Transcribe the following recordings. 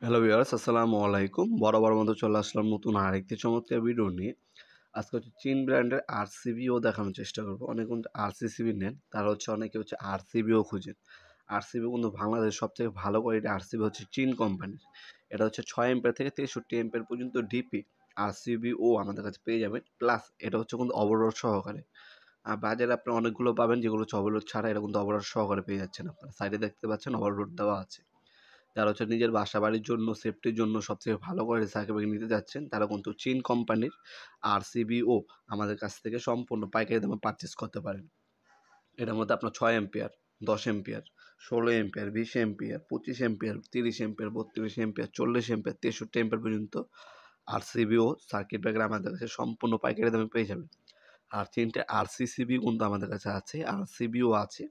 Hello viewers, আসসালামু আলাইকুম। বরাবর মতো চলে আসলাম নতুন আরেকটি চমৎকার ভিডিও নিয়ে। আজকে হচ্ছে চীন ব্র্যান্ডের আরসিবিও দেখানোর চেষ্টা করব। অনেকে কিন্তু আরসিসিবি নেন, তারা হচ্ছে অনেকে হচ্ছে আরসিবিও খুঁজেন। আরসিবি কিন্তু বাংলাদেশের সবথেকে ভালো কোয়ালিটির আরসিবি হচ্ছে চীন কোম্পানির। এটা হচ্ছে ৬ অ্যাম্পিয়ার থেকে ৬৩ অ্যাম্পিয়ার পর্যন্ত ডিপি আরসিবিও আমাদের কাছে পেয়ে যাবেন। প্লাস এটা হচ্ছে কিন্তু ওভারলোড সহকারে। বাজারে আপনারা অনেকগুলো পাবেন যেগুলো হচ্ছে ওভারলোড ছাড়া, এটা কিন্তু ওভারলোড সহকারে পেয়ে যাচ্ছেন আপনারা। সাইডে দেখতে পাচ্ছেন ওভারলোড দেওয়া আছে। যারা হচ্ছে নিজের বাসাবাড়ির জন্য সেফটির জন্য সবথেকে ভালো কোয়ালিটির সার্কিট ব্রেকার নিতে যাচ্ছেন, তারা কিন্তু চীন কোম্পানির আরসিবিও আমাদের কাছ থেকে সম্পূর্ণ পাইকারি দামে পারচেস করতে পারেন। এটার মধ্যে আপনার ৬ ampere, ১০ ampere, ১৬ ampere, ২০ ampere, ২৫ ampere, ৩০ ampere, ৩২ ampere, ৪০ ampere, ৬৩ ampere পর্যন্ত আরসিবিও সার্কিট ব্রেকার আমাদের কাছে সম্পূর্ণ পাইকারি দামে পেয়ে যাবেন। আর ৩টে আরসিসিবি কিন্তু আমাদের কাছে আছে, আরসিবিও আছে।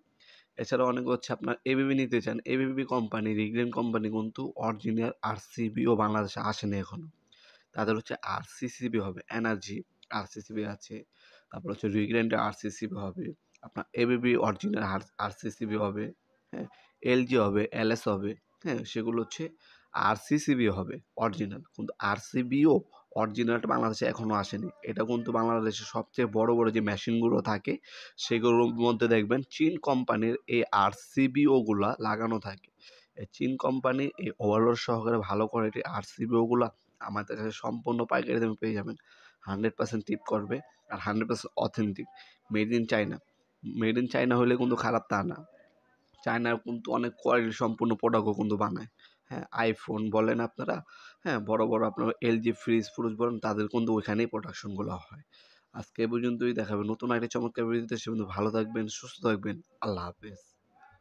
এছাড়াও অনেকে হচ্ছে আপনার এবিবি নিতে চান। এবিবি কোম্পানি, রিগেন কোম্পানি কিন্তু অরিজিনাল আরসিবিও বাংলাদেশে আসেনি এখনো। তাদের হচ্ছে আরসিসিবি হবে, এনার্জি আরসিসিবি আছে। তারপর হচ্ছে রিগ্রেন্টের আরসিসিবি হবে। আপনার এবিবি অরিজিনাল আরসিসিবি হবে। হ্যাঁ, এলজি হবে, এলএস হবে। হ্যাঁ, সেগুলো হচ্ছে আরসিসিবি হবে অরিজিনাল। কিন্তু আরসিবিও অরিজিনালটা বাংলাদেশে এখনো আসেনি। এটা কিন্তু বাংলাদেশের সবচেয়ে বড় বড় যে মেশিনগুলো থাকে সেগুলোর মধ্যে দেখবেন চীন কোম্পানির এই আরসিবিওগুলা লাগানো থাকে। এই চীন কোম্পানি এই ওভারলোড সহকারে ভালো কোয়ালিটির আরসিবিওগুলা আমাদের কাছে সম্পূর্ণ পাইকারি দামে পেয়ে যাবেন। 100% টিপ করবে আর 100% authentic. Made in China. Made in China হলে কিন্তু খারাপ তা না। চায়নার কিন্তু অনেক কোয়ালিটি সম্পূর্ণ প্রোডাক্টও কিন্তু বানায়। হ্যাঁ, আইফোন বলেন আপনারা, হ্যাঁ, বড়, বড় আপনার এলজি ফ্রিজ বলেন, তাদের কিন্তু ওইখানেই প্রোডাকশনগুলো হয়। আজকে এ পর্যন্তই। দেখা হবে নতুন আরেকটি চমৎকার ভিডিওতে। সে পর্যন্ত ভালো থাকবেন, সুস্থ থাকবেন। আল্লাহ হাফেজ।